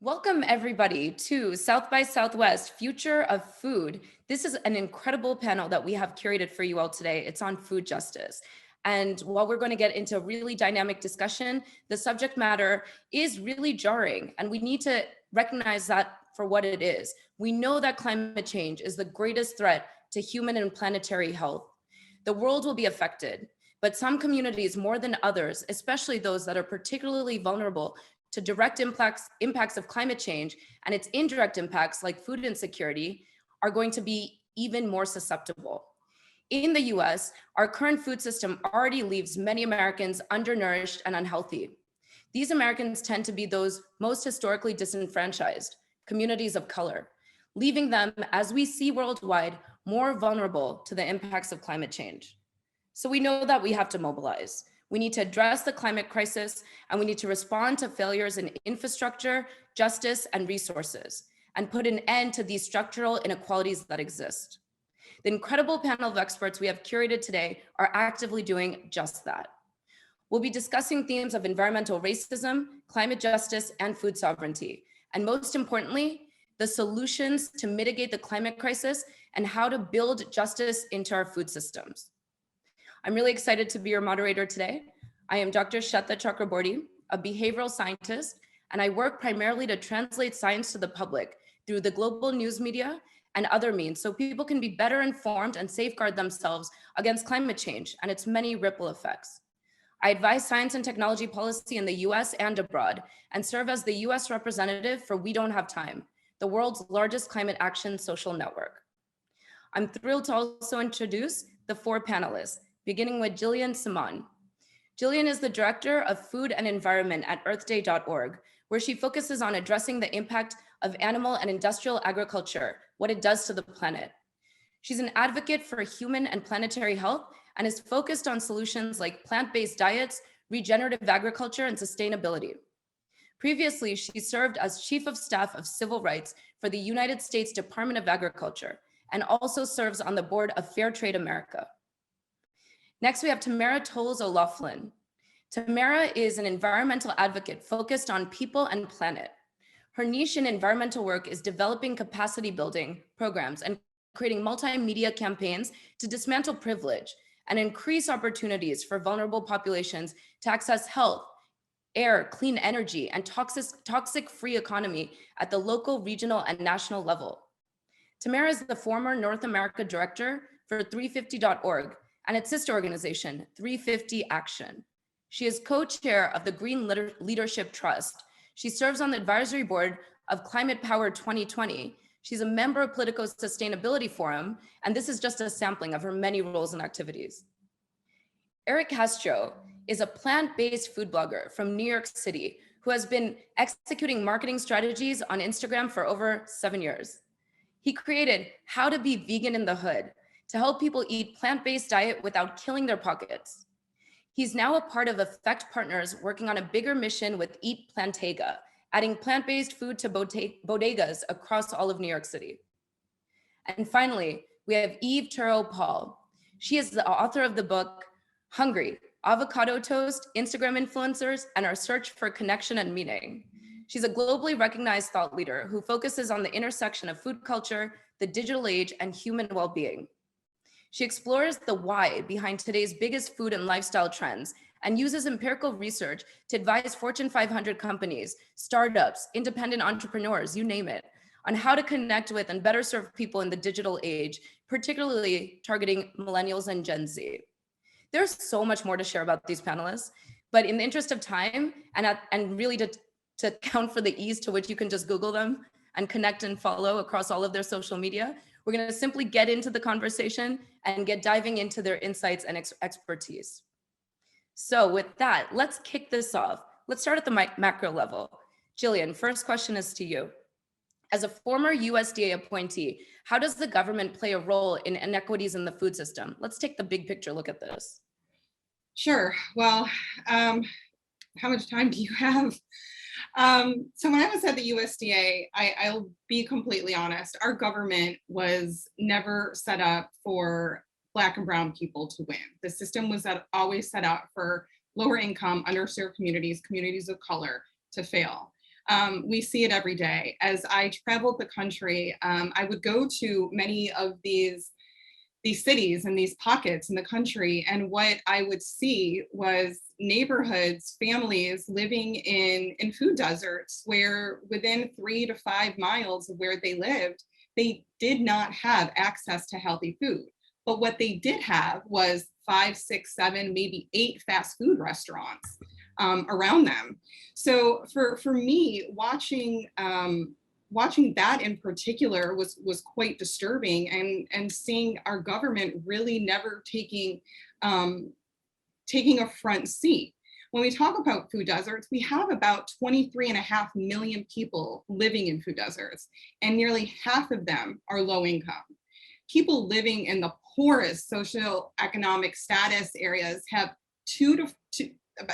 Welcome, everybody, to South by Southwest Future of Food. This is an incredible panel that we have curated for you all today. It's on food justice. And while we're going to get into a really dynamic discussion, the subject matter is really jarring, and we need to recognize that for what it is. We know that climate change is the greatest threat to human and planetary health. The world will be affected, but some communities more than others, especially those that are particularly vulnerable to direct impacts of climate change and its indirect impacts like food insecurity, are going to be even more susceptible. In the US, our current food system already leaves many Americans undernourished and unhealthy. These Americans tend to be those most historically disenfranchised, communities of color, leaving them, as we see worldwide, more vulnerable to the impacts of climate change. So we know that we have to mobilize. We need to address the climate crisis, and we need to respond to failures in infrastructure, justice, and resources, and put an end to these structural inequalities that exist. The incredible panel of experts we have curated today are actively doing just that. We'll be discussing themes of environmental racism, climate justice, and food sovereignty, and most importantly, the solutions to mitigate the climate crisis and how to build justice into our food systems. I'm really excited to be your moderator today. I am Dr. Shweta Chakraborty, a behavioral scientist, and I work primarily to translate science to the public through the global news media and other means so people can be better informed and safeguard themselves against climate change and its many ripple effects. I advise science and technology policy in the US and abroad and serve as the US representative for We Don't Have Time, the world's largest climate action social network. I'm thrilled to also introduce the four panelists, beginning with Jillian Semaan. Jillian is the Director of Food and Environment at earthday.org, where she focuses on addressing the impact of animal and industrial agriculture, what it does to the planet. She's an advocate for human and planetary health and is focused on solutions like plant-based diets, regenerative agriculture, and sustainability. Previously, she served as Chief of Staff of Civil Rights for the United States Department of Agriculture and also serves on the board of Fair Trade America. Next, we have Tamara Toles O'Loughlin. Tamara is an environmental advocate focused on people and planet. Her niche in environmental work is developing capacity building programs and creating multimedia campaigns to dismantle privilege and increase opportunities for vulnerable populations to access health, air, clean energy, and toxic-free economy at the local, regional, and national level. Tamara is the former North America director for 350.org, and its sister organization, 350 Action. She is co-chair of the Green Leadership Trust. She serves on the advisory board of Climate Power 2020. She's a member of Politico Sustainability Forum, and this is just a sampling of her many roles and activities. Erick Castro is a plant-based food blogger from New York City who has been executing marketing strategies on Instagram for over 7 years. He created How to Be Vegan in the Hood, to help people eat plant-based diet without killing their pockets. He's now a part of Effect Partners working on a bigger mission with Eat Plantega, adding plant-based food to bodegas across all of New York City. And finally, we have Turrow-Paul. She is the author of the book, Hungry, Avocado Toast, Instagram Influencers, and Our Search for Connection and Meaning. She's a globally recognized thought leader who focuses on the intersection of food culture, the digital age, and human well-being. She explores the why behind today's biggest food and lifestyle trends and uses empirical research to advise Fortune 500 companies, startups, independent entrepreneurs, you name it, on how to connect with and better serve people in the digital age, particularly targeting millennials and Gen Z. There's so much more to share about these panelists, but in the interest of time and really to count for the ease to which you can just Google them and connect and follow across all of their social media, we're going to simply get into the conversation and get diving into their insights and expertise. So with that, let's kick this off. Let's start at the macro level. Jillian, first question is to you. As a former USDA appointee, how does the government play a role in inequities in the food system? Let's take the big picture look at this. Sure. Well, how much time do you have? So when I was at the USDA, I'll be completely honest, our government was never set up for Black and brown people to win. The system was always set up for lower income, underserved communities, communities of color to fail. We see it every day. As I traveled the country, I would go to many of these cities and these pockets in the country. And what I would see was neighborhoods, families living in food deserts where within 3 to 5 miles of where they lived, they did not have access to healthy food. But what they did have was 5, 6, 7, maybe 8 fast food restaurants around them. So for me, watching that in particular was quite disturbing, and seeing our government really never taking a front seat. When we talk about food deserts, we have about 23.5 million people living in food deserts, and nearly half of them are low income. People living in the poorest socioeconomic status areas have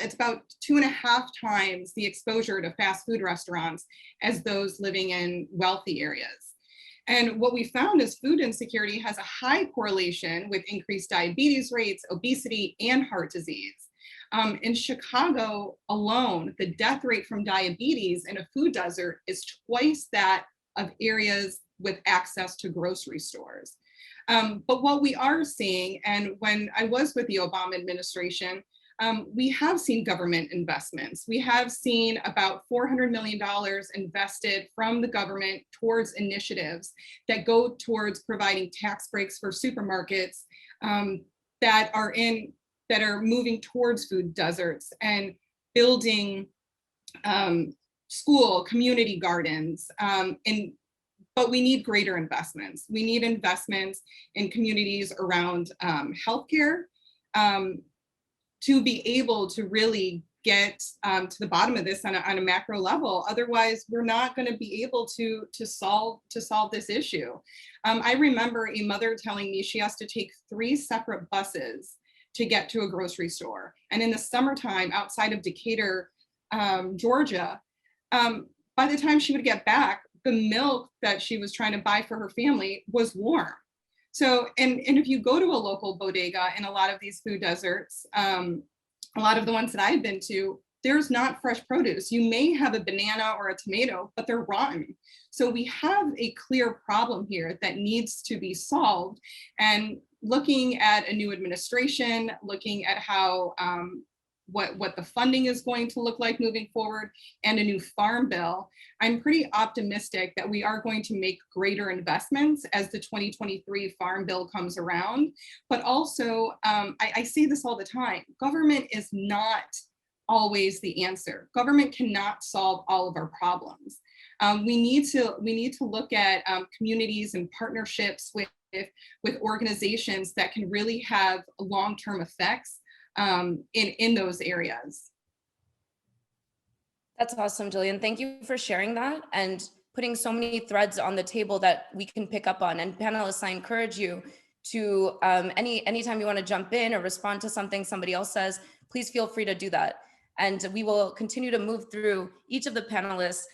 it's about 2.5 times the exposure to fast food restaurants as those living in wealthy areas. And what we found is food insecurity has a high correlation with increased diabetes rates, obesity, and heart disease. In Chicago alone, the death rate from diabetes in a food desert is twice that of areas with access to grocery stores. But what we are seeing, and when I was with the Obama administration, we have seen government investments. We have seen about $400 million invested from the government towards initiatives that go towards providing tax breaks for supermarkets that are moving towards food deserts and building school community gardens. But we need greater investments. We need investments in communities around healthcare, to be able to really get to the bottom of this on a macro level. Otherwise, we're not going to be able to solve this issue. I remember a mother telling me she has to take 3 separate buses to get to a grocery store. And in the summertime, outside of Decatur, Georgia, by the time she would get back, the milk that she was trying to buy for her family was warm. So, and if you go to a local bodega in a lot of these food deserts, a lot of the ones that I've been to, there's not fresh produce. You may have a banana or a tomato, but they're rotten. So we have a clear problem here that needs to be solved. And looking at a new administration, looking at how what the funding is going to look like moving forward, and a new farm bill, I'm pretty optimistic that we are going to make greater investments as the 2023 farm bill comes around. But also, I say this all the time, government is not always the answer. Government cannot solve all of our problems. We need to look at communities and partnerships with organizations that can really have long-term effects in those areas. That's awesome, Jillian. Thank you for sharing that and putting so many threads on the table that we can pick up on. And panelists, I encourage you to anytime you want to jump in or respond to something somebody else says, please feel free to do that. And we will continue to move through each of the panelists.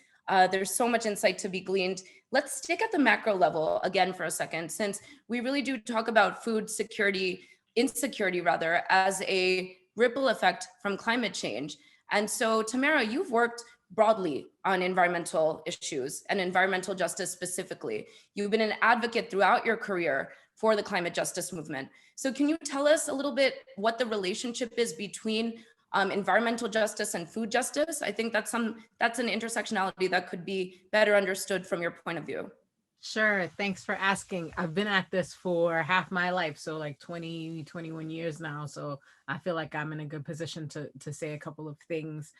There's so much insight to be gleaned. Let's stick at the macro level again for a second, since we really do talk about food security, insecurity rather, as a ripple effect from climate change. And so, Tamara, you've worked broadly on environmental issues and environmental justice specifically. You've been an advocate throughout your career for the climate justice movement. So can you tell us a little bit what the relationship is between environmental justice and food justice? I think that's an intersectionality that could be better understood from your point of view. Sure. Thanks for asking. I've been at this for half my life, so like 20, 21 years now. So I feel like I'm in a good position to say a couple of things.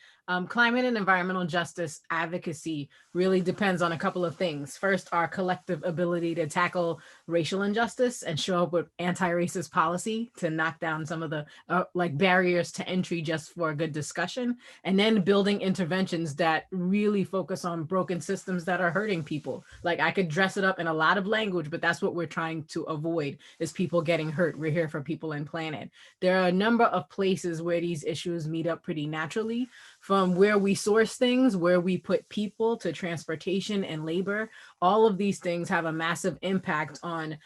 Climate and environmental justice advocacy really depends on a couple of things. First, our collective ability to tackle racial injustice and show up with anti-racist policy to knock down some of the like barriers to entry just for a good discussion. And then building interventions that really focus on broken systems that are hurting people. Like I could dress it up in a lot of language, but that's what we're trying to avoid is people getting hurt. We're here for people and planet. There are a number of places where these issues meet up pretty naturally, from where we source things, where we put people, to transportation and labor, all of these things have a massive impact on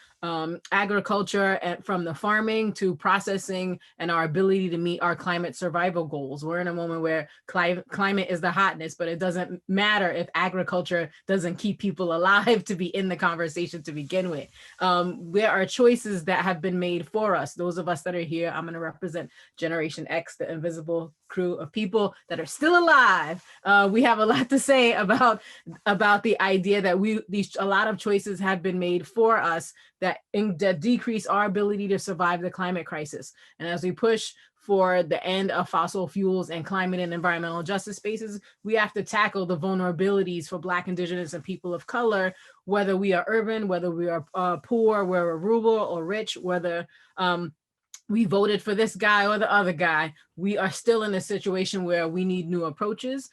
agriculture, and from the farming to processing and our ability to meet our climate survival goals. We're in a moment where climate is the hotness, but it doesn't matter if agriculture doesn't keep people alive to be in the conversation to begin with. There are choices that have been made for us. Those of us that are here, I'm going to represent Generation X, the invisible crew of people that are still alive. We have a lot to say about the idea that a lot of choices have been made for us that decrease our ability to survive the climate crisis. And as we push for the end of fossil fuels and climate and environmental justice spaces, we have to tackle the vulnerabilities for Black, Indigenous, and people of color, whether we are urban, whether we are poor, whether we're rural or rich, whether we voted for this guy or the other guy. We are still in a situation where we need new approaches,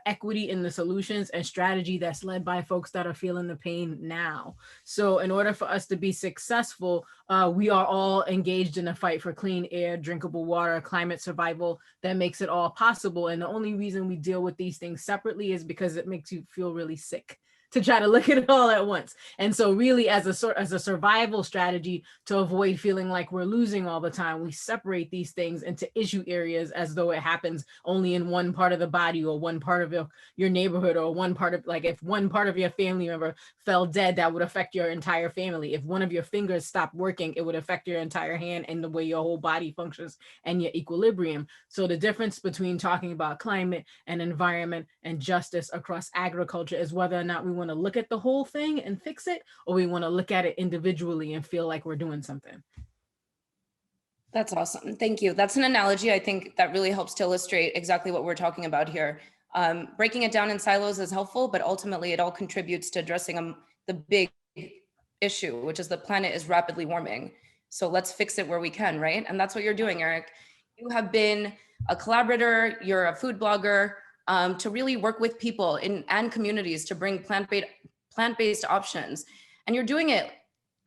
equity in the solutions, and strategy that's led by folks that are feeling the pain now. So in order for us to be successful, we are all engaged in a fight for clean air, drinkable water, climate survival that makes it all possible. And the only reason we deal with these things separately is because it makes you feel really sick to try to look at it all at once. And so really as a survival strategy to avoid feeling like we're losing all the time, we separate these things into issue areas as though it happens only in one part of the body or one part of your neighborhood, or one part of, like, if one part of your family member fell dead, that would affect your entire family. If one of your fingers stopped working, it would affect your entire hand and the way your whole body functions and your equilibrium. So the difference between talking about climate and environment and justice across agriculture is whether or not we want to look at the whole thing and fix it, or we want to look at it individually and feel like we're doing something. That's awesome. Thank you. That's an analogy I think that really helps to illustrate exactly what we're talking about here. Breaking it down in silos is helpful, but ultimately it all contributes to addressing the big issue, which is the planet is rapidly warming. So let's fix it where we can, right? And that's what you're doing, Erick. You have been a collaborator, you're a food blogger, to really work with people and communities to bring plant-based options. And you're doing it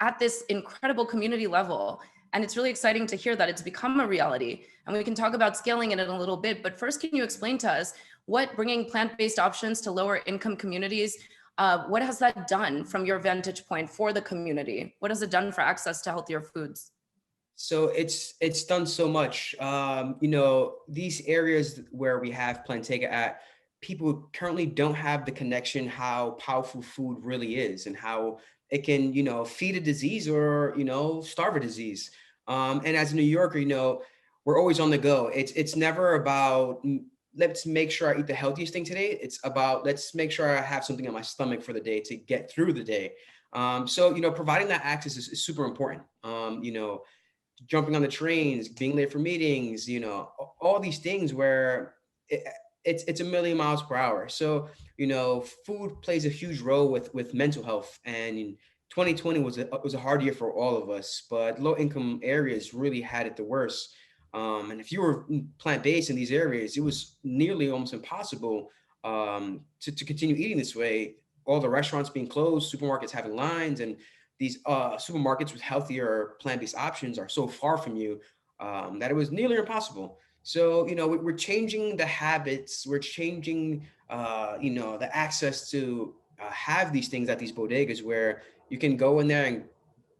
at this incredible community level. And it's really exciting to hear that it's become a reality. And we can talk about scaling it in a little bit, but first, can you explain to us what bringing plant-based options to lower income communities, what has that done from your vantage point for the community? What has it done for access to healthier foods? So it's done so much. These areas where we have Plantega at, people currently don't have the connection how powerful food really is and how it can, feed a disease or, starve a disease. And as a New Yorker, we're always on the go. It's never about let's make sure I eat the healthiest thing today. It's about let's make sure I have something in my stomach for the day to get through the day. So providing that access is super important. Jumping on the trains, being late for meetings, all these things where it's a million miles per hour. So, food plays a huge role with mental health. And 2020 was a hard year for all of us, but low income areas really had it the worst. And if you were plant-based in these areas, it was nearly almost impossible to continue eating this way. All the restaurants being closed, supermarkets having lines, and these supermarkets with healthier plant-based options are so far from you that it was nearly impossible. So, we're changing the habits, we're changing, the access to have these things at these bodegas where you can go in there and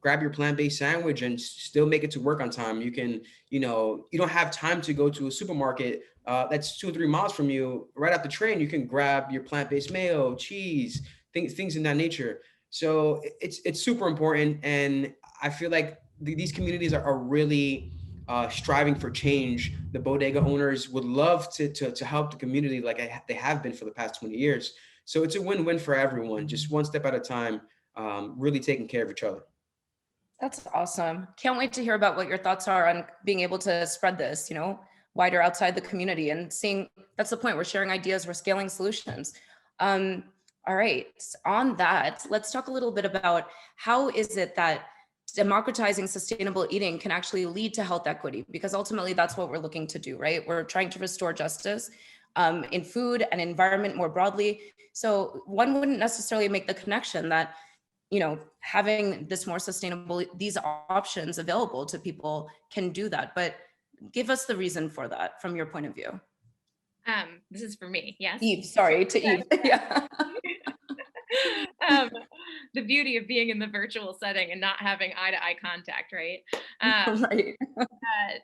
grab your plant-based sandwich and still make it to work on time. You can, you don't have time to go to a supermarket that's 2 or 3 miles from you. Right off the train, you can grab your plant-based mayo, cheese, things in that nature. So it's super important, and I feel like these communities are really striving for change. The bodega owners would love to help the community like they have been for the past 20 years. So it's a win-win for everyone, just one step at a time, really taking care of each other. That's awesome. Can't wait to hear about what your thoughts are on being able to spread this, wider outside the community and seeing, that's the point, we're sharing ideas, we're scaling solutions. All right, on that, let's talk a little bit about how is it that democratizing sustainable eating can actually lead to health equity, because ultimately that's what we're looking to do, right? We're trying to restore justice in food and environment more broadly. So one wouldn't necessarily make the connection that, having this more sustainable, these options available to people can do that. But give us the reason for that from your point of view. This is for me, yes? Eve, sorry, to Eve. Yeah. the beauty of being in the virtual setting and not having eye-to-eye contact, right? Right.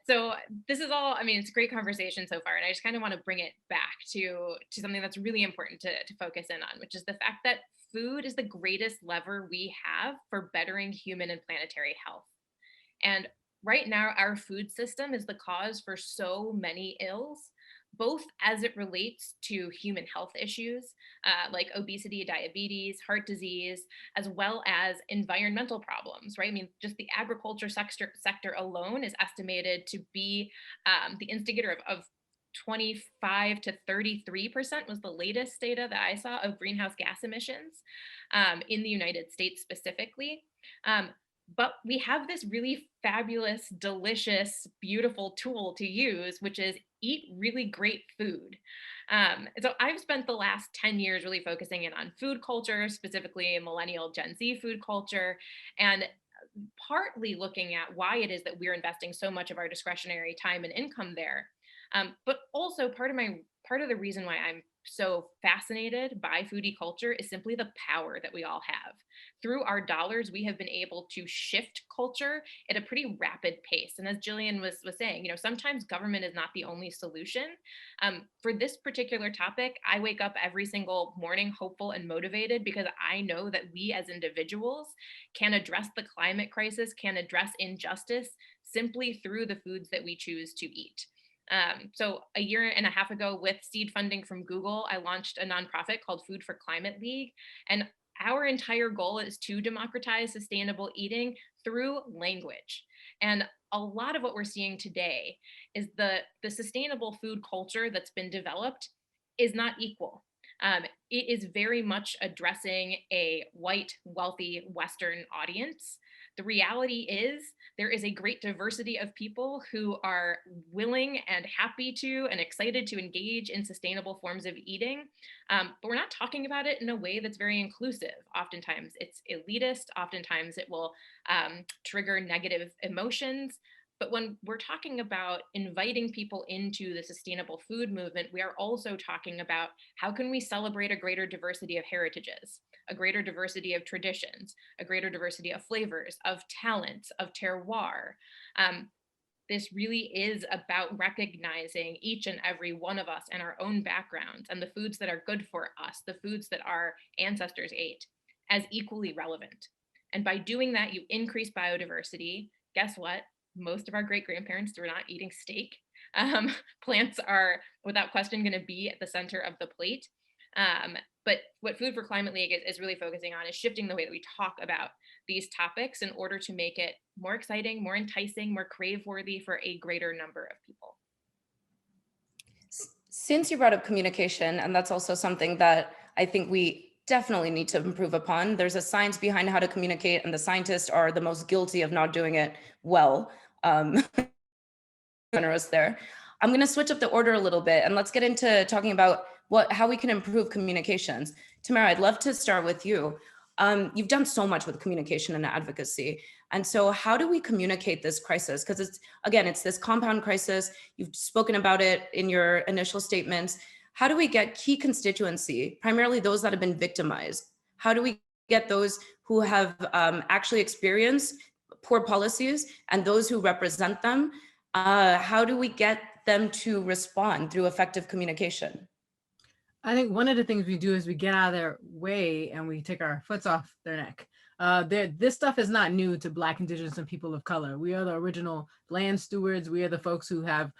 So this is all, I mean, it's a great conversation so far, and I just kind of want to bring it back to something that's really important to focus in on, which is the fact that food is the greatest lever we have for bettering human and planetary health. And right now, our food system is the cause for so many ills, both as it relates to human health issues like obesity, diabetes, heart disease, as well as environmental problems, right? I mean, just the agriculture sector alone is estimated to be the instigator of 25 to 33% was the latest data that I saw of greenhouse gas emissions in the United States specifically. But we have this really fabulous, delicious, beautiful tool to use, which is eat really great food. So I've spent the last 10 years really focusing in on food culture, specifically millennial Gen Z food culture, and partly looking at why it is that we're investing so much of our discretionary time and income there. But also part of the reason why I'm so fascinated by foodie culture is simply the power that we all have. Through our dollars, we have been able to shift culture at a pretty rapid pace. And as Jillian was saying, sometimes government is not the only solution. For this particular topic, I wake up every single morning hopeful and motivated because I know that we as individuals can address the climate crisis, can address injustice simply through the foods that we choose to eat. So a year and a half ago, with seed funding from Google, I launched a nonprofit called Food for Climate League. And our entire goal is to democratize sustainable eating through language. And a lot of what we're seeing today is the sustainable food culture that's been developed is not equal. It is very much addressing a white, wealthy Western audience. The reality is there is a great diversity of people who are willing and happy to and excited to engage in sustainable forms of eating, but we're not talking about it in a way that's very inclusive. Oftentimes it's elitist, oftentimes it will trigger negative emotions. But when we're talking about inviting people into the sustainable food movement, we are also talking about how can we celebrate a greater diversity of heritages, a greater diversity of traditions, a greater diversity of flavors, of talents, of terroir. This really is about recognizing each and every one of us and our own backgrounds and the foods that are good for us, the foods that our ancestors ate, as equally relevant. And by doing that, you increase biodiversity. Guess what? Most of our great-grandparents were not eating steak. Plants are, without question, going to be at the center of the plate. But what Food for Climate League is really focusing on is shifting the way that we talk about these topics in order to make it more exciting, more enticing, more crave-worthy for a greater number of people. Since you brought up communication, and that's also something that I think we definitely need to improve upon. There's a science behind how to communicate, and the scientists are the most guilty of not doing it well. Generous there. I'm going to switch up the order a little bit, and let's get into talking about how we can improve communications. Tamara, I'd love to start with you. You've done so much with communication and advocacy. And so how do we communicate this crisis? Because it's this compound crisis. You've spoken about it in your initial statements. How do we get key constituency, primarily those that have been victimized? How do we get those who have actually experienced poor policies and those who represent them? How do we get them to respond through effective communication? I think one of the things we do is we get out of their way and we take our foots off their neck. This stuff is not new to Black, Indigenous, and people of color. We are the original land stewards. We are the folks who have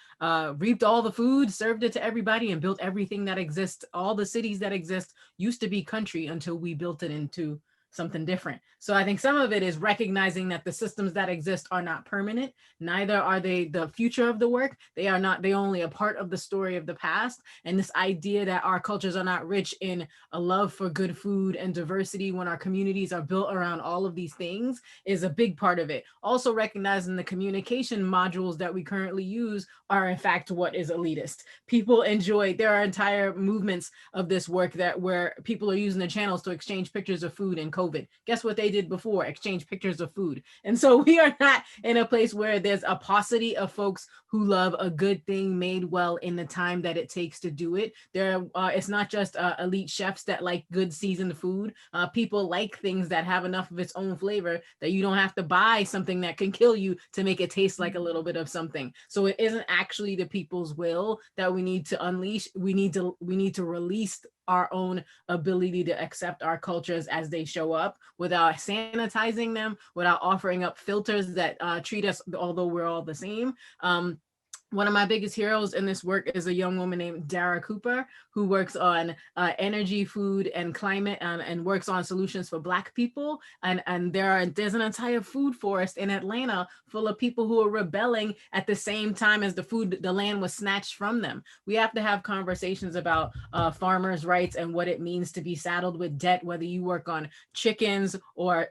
reaped all the food, served it to everybody, and built everything that exists. All the cities that exist used to be country until we built it into something different. So I think some of it is recognizing that the systems that exist are not permanent. Neither are they the future of the work. They are not, they only a part of the story of the past. And this idea that our cultures are not rich in a love for good food and diversity when our communities are built around all of these things is a big part of it. Also recognizing the communication modules that we currently use are in fact what is elitist. People enjoy, there are entire movements of this work that where people are using the channels to exchange pictures of food and COVID. Guess what they did before? Exchange pictures of food. And so we are not in a place where there's a paucity of folks who love a good thing made well in the time that it takes to do it. It's not just elite chefs that like good seasoned food. People like things that have enough of its own flavor that you don't have to buy something that can kill you to make it taste like a little bit of something. So it isn't actually the people's will that we need to unleash. We need to release our own ability to accept our cultures as they show up without sanitizing them, without offering up filters that treat us, although we're all the same. One of my biggest heroes in this work is a young woman named Dara Cooper, who works on energy, food, and climate, and works on solutions for Black people. And there's an entire food forest in Atlanta full of people who are rebelling at the same time as the land was snatched from them. We have to have conversations about farmers' rights and what it means to be saddled with debt, whether you work on chickens or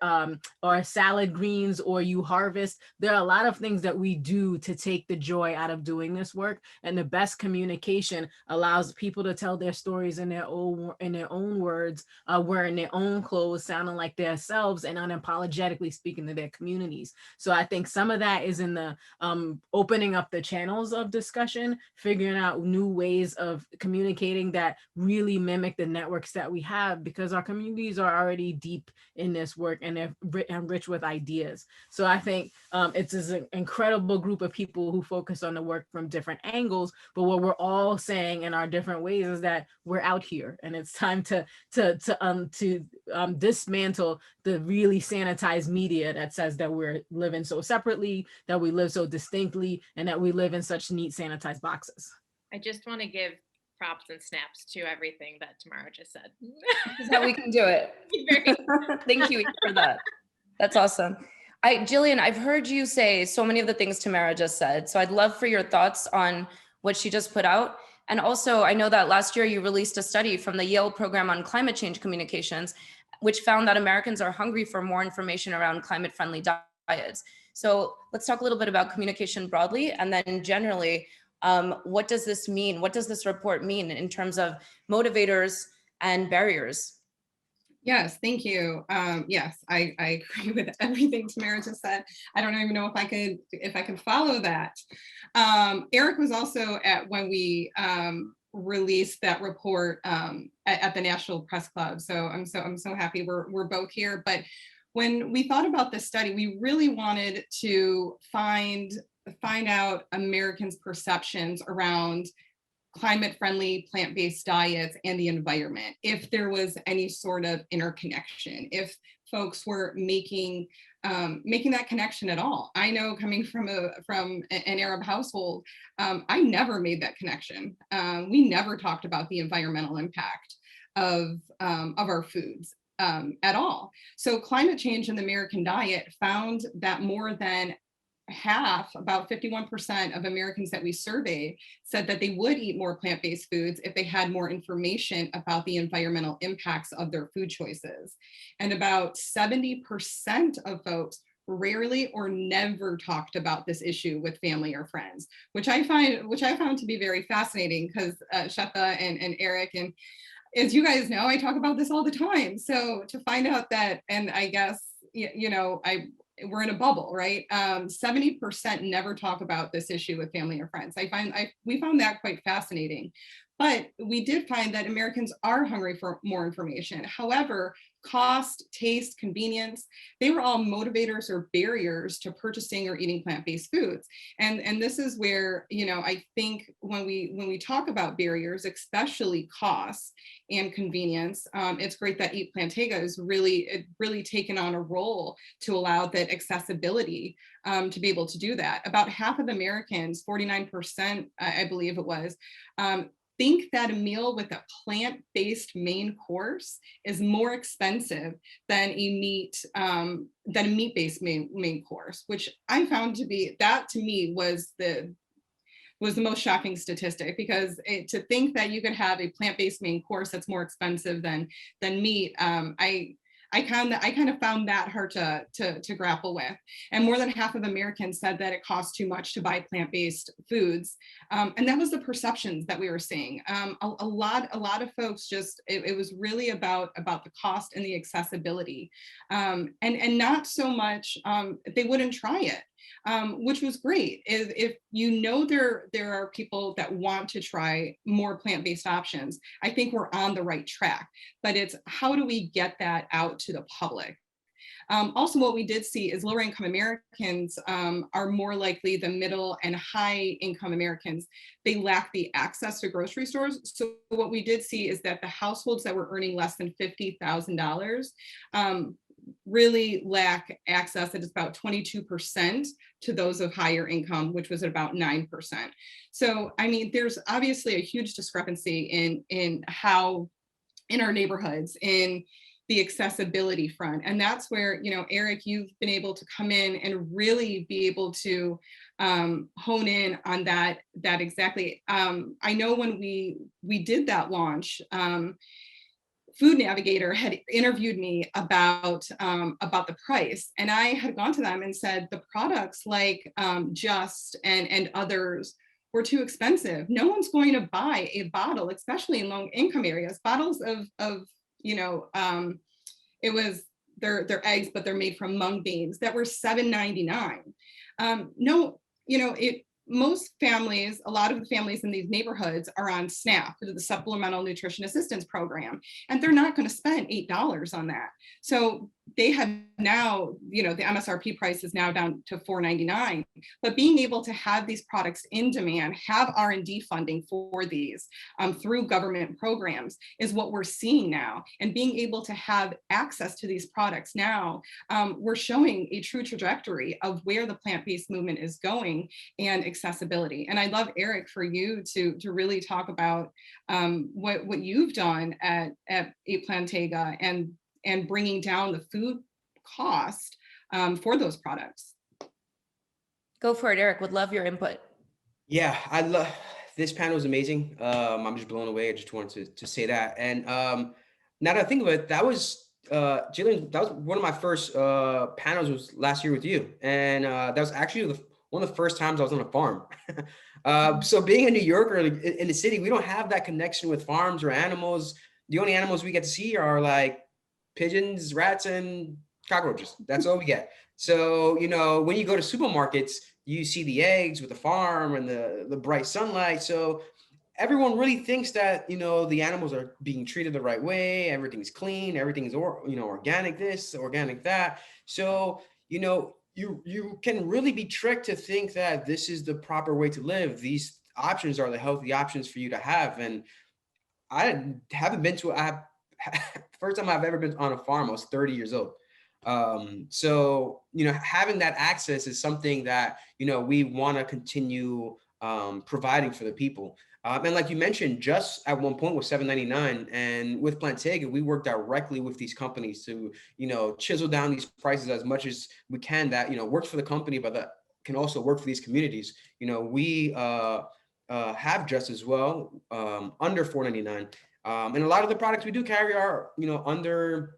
salad greens or you harvest. There are a lot of things that we do to take the joy out of doing this work, and the best communication allows people to tell their stories in their own words, wearing their own clothes, sounding like themselves, and unapologetically speaking to their communities. So I think some of that is in the opening up the channels of discussion, figuring out new ways of communicating that really mimic the networks that we have, because our communities are already deep in this work and they're rich with ideas. So I think it's an incredible group of people who focus on the work from different angles, but what we're all saying in our different ways is that we're out here and it's time to dismantle the really sanitized media that says that we're living so separately, that we live so distinctly, and that we live in such neat sanitized boxes. I just want to give props and snaps to everything that Tamara just said. This is how we can do it. Thank you for that. That's awesome. Jillian, I've heard you say so many of the things Tamara just said, so I'd love for your thoughts on what she just put out. And also, I know that last year you released a study from the Yale program on climate change communications, which found that Americans are hungry for more information around climate-friendly diets. So let's talk a little bit about communication broadly, and then generally, what does this mean? What does this report mean in terms of motivators and barriers? Yes, thank you. Yes, I agree with everything Tamara just said. I don't even know if I could follow that. Erick was also at when we released that report at the National Press Club. So I'm so happy we're both here. But when we thought about this study, we really wanted to find out Americans' perceptions around climate-friendly plant-based diets and the environment, if there was any sort of interconnection, if folks were making that connection at all. I know, coming from an Arab household, I never made that connection. We never talked about the environmental impact of our foods at all. So climate change in the American diet found that more than half, about 51% of Americans that we surveyed said that they would eat more plant-based foods if they had more information about the environmental impacts of their food choices. And about 70% of folks rarely or never talked about this issue with family or friends, which I found to be very fascinating, because Shetta and Erick, and as you guys know, I talk about this all the time. So to find out that, and I guess, we're in a bubble, right? 70% never talk about this issue with family or friends. We found that quite fascinating. But we did find that Americans are hungry for more information. However, cost, taste, convenience, they were all motivators or barriers to purchasing or eating plant-based foods. And this is where, I think when we talk about barriers, especially costs and convenience, it's great that Eat Plantega is really taken on a role to allow that accessibility to be able to do that. About half of Americans, 49%, I believe it was, think that a meal with a plant-based main course is more expensive than a meat-based main course, which I found to be, that to me was the most shocking statistic, because to think that you could have a plant-based main course that's more expensive than meat, I kind of found that hard to grapple with. And more than half of Americans said that it costs too much to buy plant-based foods. And that was the perceptions that we were seeing. A lot of folks just, it was really about the cost and the accessibility, and not so much, they wouldn't try it. Which was great. If you know there are people that want to try more plant-based options, I think we're on the right track. But it's how do we get that out to the public? Also, what we did see is lower income Americans are more likely the middle and high income Americans. They lack the access to grocery stores. So what we did see is that the households that were earning less than $50,000 really lack access. It is about 22% to those of higher income, which was at about 9%. So, I mean, there's obviously a huge discrepancy in how, in our neighborhoods, in the accessibility front. And that's where, you know, Erick, you've been able to come in and really be able to hone in on that exactly. I know when we did that launch, Food Navigator had interviewed me about the price, and I had gone to them and said the products like Just and others were too expensive. No one's going to buy a bottle, especially in low income areas, bottles of you know, it was their eggs, but they're made from mung beans that were $7.99. No, you know, most families, a lot of the families in these neighborhoods are on SNAP, the Supplemental Nutrition Assistance Program, and they're not going to spend $8 on that. So they have now, you know, the MSRP price is now down to $4.99, but being able to have these products in demand, have R&D funding for these through government programs is what we're seeing now. And being able to have access to these products now, we're showing a true trajectory of where the plant-based movement is going and accessibility. And I'd love, Erick, for you to really talk about what you've done at Plantega and bringing down the food cost for those products. Go for it, Erick. Would love your input. Yeah, I love this panel is amazing. I'm just blown away. I just wanted to say that. And now that I think of it, that was Jillian, that was one of my first panels was last year with you. And that was actually one of the first times I was on a farm. So being a New Yorker in the city, we don't have that connection with farms or animals. The only animals we get to see are like pigeons, rats, and cockroaches. That's all we get. So, you know, when you go to supermarkets, you see the eggs with the farm and the bright sunlight. So everyone really thinks that, you know, the animals are being treated the right way. Everything's clean. Everything's, organic this, organic that. So, you know, you can really be tricked to think that this is the proper way to live. These options are the healthy options for you to have. And I haven't been to, first time I've ever been on a farm, I was 30 years old. So, you know, having that access is something that, you know, we want to continue providing for the people. And like you mentioned, Just at one point was $7.99, and with Plantega, we work directly with these companies to, you know, chisel down these prices as much as we can. That, you know, works for the company, but that can also work for these communities. You know, we have Just as well, under $4.99, and a lot of the products we do carry are, you know, under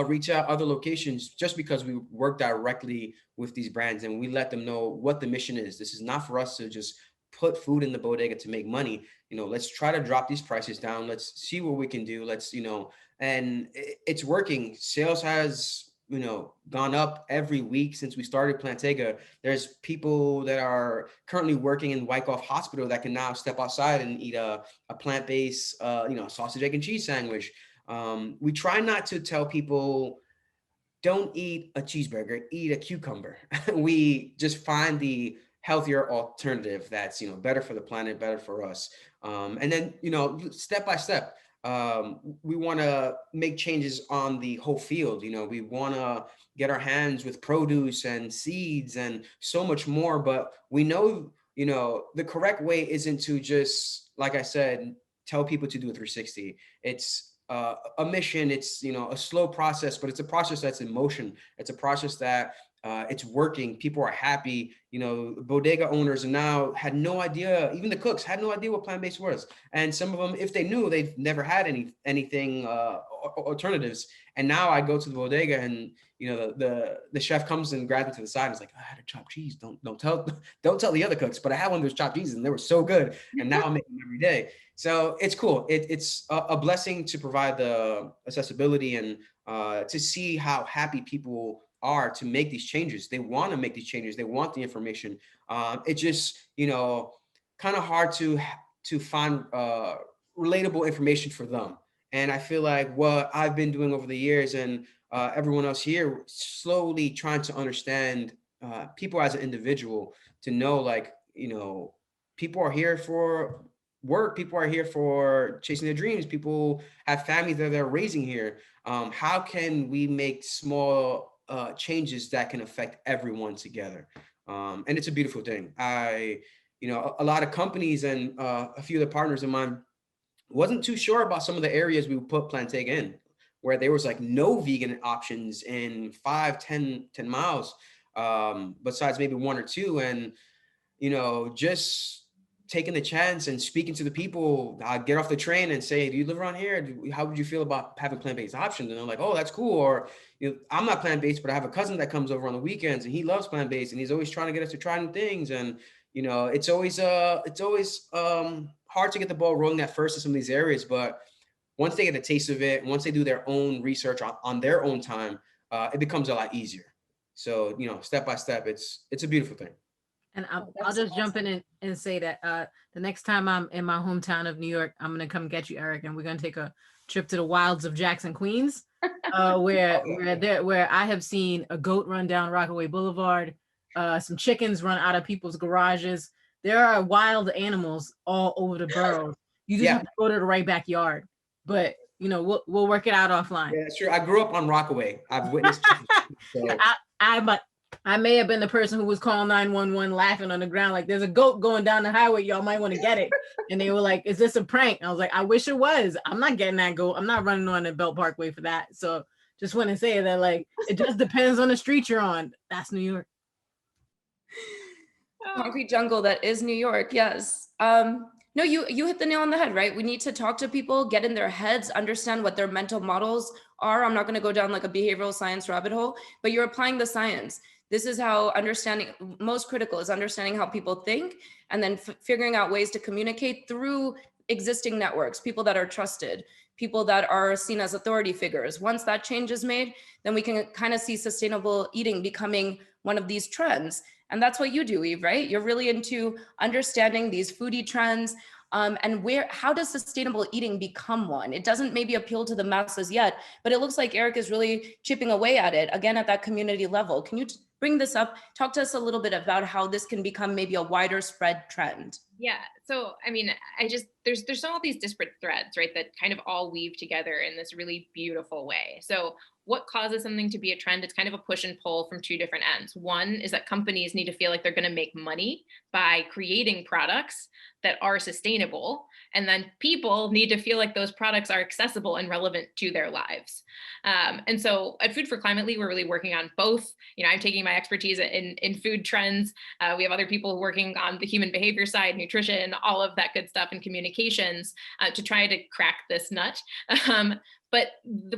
retail, other locations, just because we work directly with these brands and we let them know what the mission is. This is not for us to just put food in the bodega to make money. You know, let's try to drop these prices down. Let's see what we can do. Let's, you know, and it's working. Sales has, you know, gone up every week since we started Plantega. There's people that are currently working in Wyckoff Hospital that can now step outside and eat a plant-based, sausage, egg, and cheese sandwich. We try not to tell people, don't eat a cheeseburger, eat a cucumber. We just find the healthier alternative that's, you know, better for the planet, better for us. And then, you know, step by step, we want to make changes on the whole field. You know, we want to get our hands with produce and seeds and so much more, but we know, you know, the correct way isn't to just, like I said, tell people to do a 360. It's a mission. It's, you know, a slow process, but it's a process that's in motion. It's a process that It's working. People are happy. You know, bodega owners now had no idea. Even the cooks had no idea what plant-based was. And some of them, if they knew, they've never had anything alternatives. And now I go to the bodega, and you know, the chef comes and grabs me to the side and is like, I had a chopped cheese. Don't tell the other cooks, but I had one of those chopped cheeses and they were so good. And now I'm making them every day. So it's cool. It's a blessing to provide the accessibility and to see how happy people are to make these changes. They want to make these changes. They want the information. It's just, you know, kind of hard to find relatable information for them. And I feel like what I've been doing over the years, and everyone else here, slowly trying to understand people as an individual, to know, like, you know, people are here for work. People are here for chasing their dreams. People have families that they're raising here. How can we make small changes that can affect everyone together? And it's a beautiful thing. You know, a lot of companies and a few of the partners of mine wasn't too sure about some of the areas we would put Plantega in, where there was like no vegan options in 5-10 miles, besides maybe one or two. And, you know, just taking the chance and speaking to the people. I get off the train and say, do you live around here? How would you feel about having plant-based options? And they're like, oh, that's cool. Or, you know, I'm not plant-based, but I have a cousin that comes over on the weekends and he loves plant-based and he's always trying to get us to try new things. And, you know, it's always hard to get the ball rolling at first in some of these areas, but once they get a taste of it, once they do their own research on their own time, it becomes a lot easier. So, you know, step by step, it's a beautiful thing. And I'll just jump in and say that the next time I'm in my hometown of New York, I'm going to come get you, Eric, and we're going to take a trip to the wilds of Jackson, Queens, where I have seen a goat run down Rockaway Boulevard, some chickens run out of people's garages. There are wild animals all over the borough. You just have to go to the right backyard. But, you know, we'll work it out offline. Yeah, sure. I grew up on Rockaway. I've witnessed so. I may have been the person who was calling 911 laughing on the ground, like, there's a goat going down the highway, y'all might want to get it. And they were like, is this a prank? I was like, I wish it was. I'm not getting that goat. I'm not running on the Belt Parkway for that. So just want to say that, like, it just depends on the street you're on. That's New York. Concrete jungle, that is New York. Yes. No, you hit the nail on the head, right? We need to talk to people, get in their heads, understand what their mental models are. I'm not going to go down like a behavioral science rabbit hole, but you're applying the science. This is how understanding, most critical is understanding how people think, and then figuring out ways to communicate through existing networks, people that are trusted, people that are seen as authority figures. Once that change is made, then we can kind of see sustainable eating becoming one of these trends. And that's what you do, Eve, right? You're really into understanding these foodie trends, and how does sustainable eating become one? It doesn't maybe appeal to the masses yet, but it looks like Erick is really chipping away at it, again, at that community level. Can you bring this up? Talk to us a little bit about how this can become maybe a wider spread trend. Yeah. So, I mean, there's all these disparate threads, right, that kind of all weave together in this really beautiful way. So what causes something to be a trend? It's kind of a push and pull from two different ends. One is that companies need to feel like they're going to make money by creating products that are sustainable. And then people need to feel like those products are accessible and relevant to their lives. And so at Food for Climate League, we're really working on both. You know, I'm taking my expertise in food trends. We have other people working on the human behavior side, nutrition, all of that good stuff, and communications to try to crack this nut. But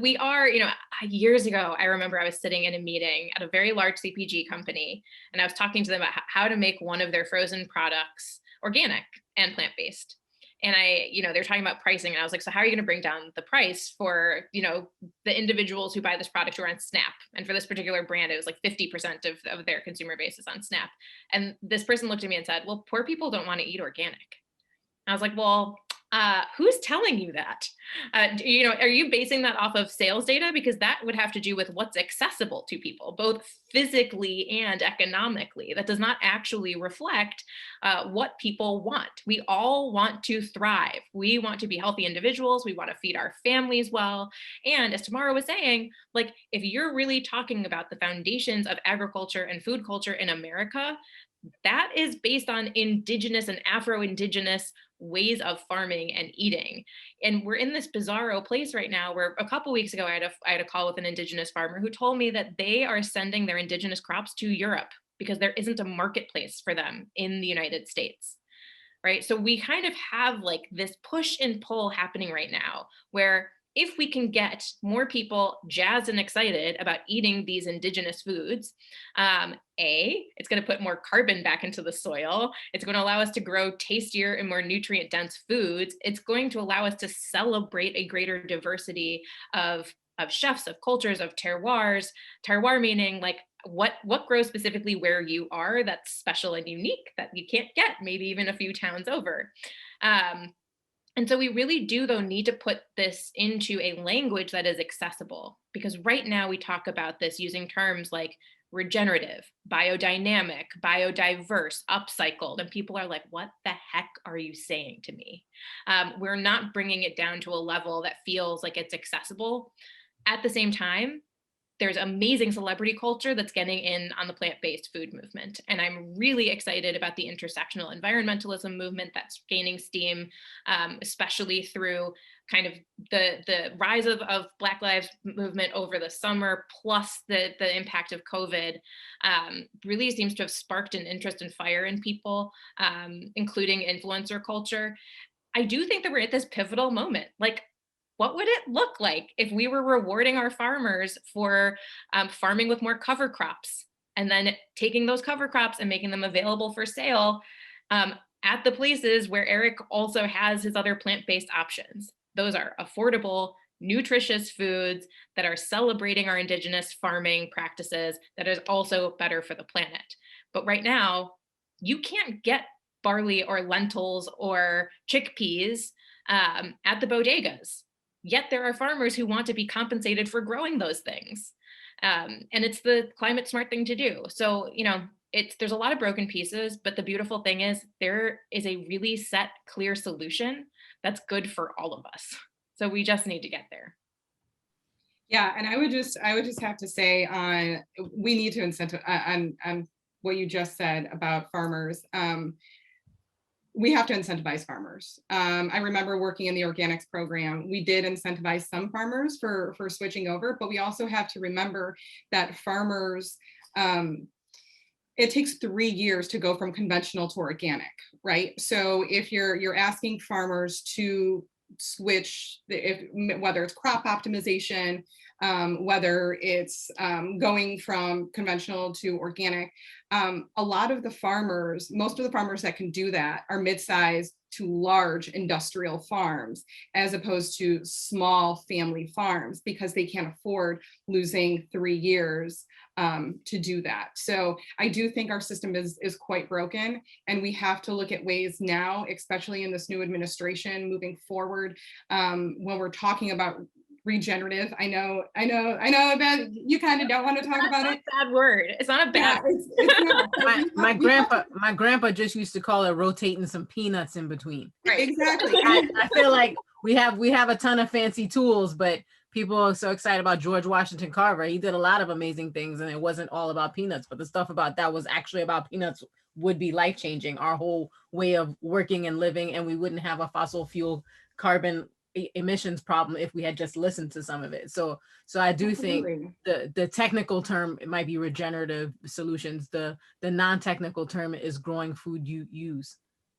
we are, you know, years ago, I remember I was sitting in a meeting at a very large CPG company, and I was talking to them about how to make one of their frozen products organic and plant-based. And they're talking about pricing, and I was like, so how are you going to bring down the price for, you know, the individuals who buy this product who are on SNAP? And for this particular brand, it was like 50% of their consumer base is on SNAP. And this person looked at me and said, well, poor people don't want to eat organic. I was like, well, who's telling you that? Are you basing that off of sales data? Because that would have to do with what's accessible to people, both physically and economically. That does not actually reflect what people want. We all want to thrive. We want to be healthy individuals. We want to feed our families well. And as Tamara was saying, like, if you're really talking about the foundations of agriculture and food culture in America, that is based on indigenous and Afro-Indigenous ways of farming and eating. And we're in this bizarro place right now where a couple weeks ago, I had a call with an indigenous farmer who told me that they are sending their indigenous crops to Europe because there isn't a marketplace for them in the United States, right? So we kind of have like this push and pull happening right now where if we can get more people jazzed and excited about eating these indigenous foods, it's going to put more carbon back into the soil. It's going to allow us to grow tastier and more nutrient dense foods. It's going to allow us to celebrate a greater diversity of chefs, of cultures, of terroirs. Terroir meaning like what grows specifically where you are that's special and unique that you can't get maybe even a few towns over. And so we really do, though, need to put this into a language that is accessible, because right now we talk about this using terms like regenerative, biodynamic, biodiverse, upcycled, and people are like, what the heck are you saying to me? We're not bringing it down to a level that feels like it's accessible. At the same time, there's amazing celebrity culture that's getting in on the plant-based food movement. And I'm really excited about the intersectional environmentalism movement that's gaining steam, especially through kind of the rise of Black Lives movement over the summer, plus the impact of COVID, really seems to have sparked an interest and fire in people, including influencer culture. I do think that we're at this pivotal moment. Like, what would it look like if we were rewarding our farmers for farming with more cover crops and then taking those cover crops and making them available for sale at the places where Erick also has his other plant-based options? Those are affordable, nutritious foods that are celebrating our indigenous farming practices that is also better for the planet. But right now, you can't get barley or lentils or chickpeas at the bodegas. Yet there are farmers who want to be compensated for growing those things. And it's the climate smart thing to do. So, you know, there's a lot of broken pieces, but the beautiful thing is there is a really set, clear solution that's good for all of us. So we just need to get there. Yeah, and I would just have to say we need to incentivize on what you just said about farmers. We have to incentivize farmers. I remember working in the organics program. We did incentivize some farmers for switching over, but we also have to remember that farmers, it takes 3 years to go from conventional to organic, right? So if you're asking farmers to switch, whether it's crop optimization, whether it's going from conventional to organic, a lot of the farmers, most of the farmers that can do that are mid-sized to large industrial farms, as opposed to small family farms, because they can't afford losing 3 years to do that. So I do think our system is quite broken, and we have to look at ways now, especially in this new administration moving forward, when we're talking about regenerative. I know that you kind of don't want to talk about it. Bad word. It's not a bad word. It's not. my grandpa just used to call it rotating some peanuts in between. Right. Exactly. I feel like we have a ton of fancy tools, but people are so excited about George Washington Carver. He did a lot of amazing things, and it wasn't all about peanuts, but the stuff about that was actually about peanuts would be life-changing, our whole way of working and living, and we wouldn't have a fossil fuel carbon emissions problem if we had just listened to some of it. So I do think the technical term, it might be regenerative solutions. The non-technical term is growing food you use.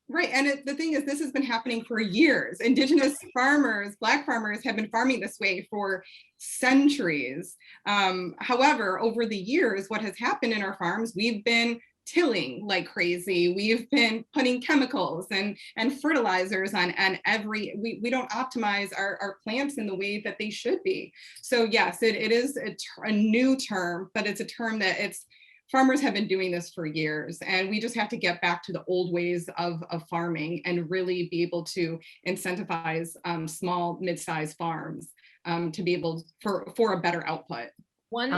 Right, and the thing is, this has been happening for years. Indigenous farmers, Black farmers, have been farming this way for centuries. However, over the years, what has happened in our farms, we've been tilling like crazy. We've been putting chemicals and fertilizers on we don't optimize our plants in the way that they should be. So yes, it is a new term, but it's a term that farmers have been doing this for years, and we just have to get back to the old ways of farming and really be able to incentivize small, mid-sized farms to be able for a better output. One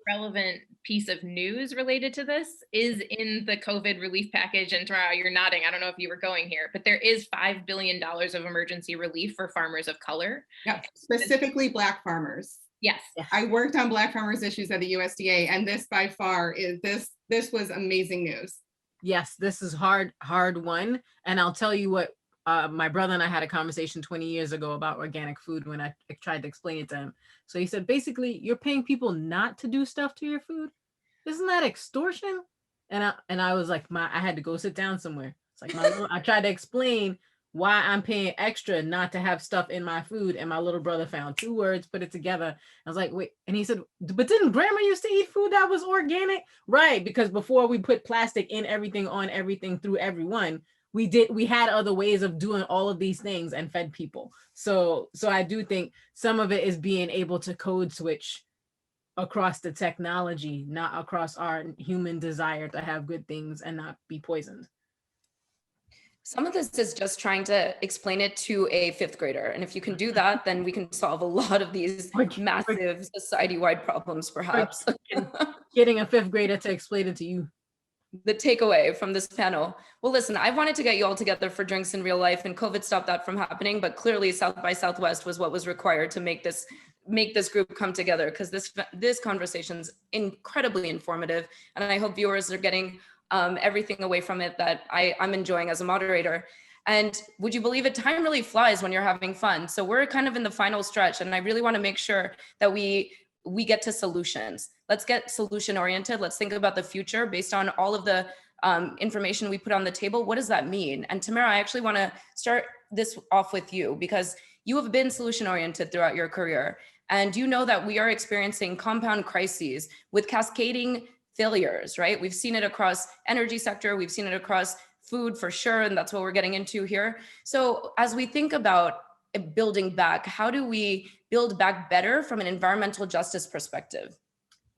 relevant piece of news related to this is in the COVID relief package, and Tamara, you're nodding, I don't know if you were going here, but there is $5 billion of emergency relief for farmers of color. Yeah, specifically Black farmers. Yes. I worked on Black farmers issues at the USDA, and this by far is this was amazing news. yes, this is hard one. And I'll tell you what, my brother and I had a conversation 20 years ago about organic food when I tried to explain it to him. So he said, basically, you're paying people not to do stuff to your food. Isn't that extortion? And I was like, I had to go sit down somewhere. It's like I tried to explain why I'm paying extra not to have stuff in my food. And my little brother found 2 words, put it together. I was like, wait. And he said, but didn't grandma used to eat food that was organic? Right. Because before we put plastic in everything, on everything, through everyone, we had other ways of doing all of these things and fed people. So I do think some of it is being able to code switch across the technology, not across our human desire to have good things and not be poisoned. Some of this is just trying to explain it to a fifth grader. And if you can do that, then we can solve a lot of these massive society-wide problems, perhaps. Getting a fifth grader to explain it to you. The takeaway from this panel. Well, listen, I wanted to get you all together for drinks in real life, and COVID stopped that from happening, but clearly South by Southwest was what was required to make this group come together, because this conversation's incredibly informative, and I hope viewers are getting everything away from it that I'm enjoying as a moderator. And would you believe it, time really flies when you're having fun. So we're kind of in the final stretch, and I really want to make sure that we get to solutions. Let's get solution oriented. Let's think about the future based on all of the information we put on the table. What does that mean? And Tamara, I actually want to start this off with you, because you have been solution oriented throughout your career. And you know that we are experiencing compound crises with cascading failures, right? We've seen it across energy sector. We've seen it across food for sure. And that's what we're getting into here. So as we think about building back, how do we build back better from an environmental justice perspective?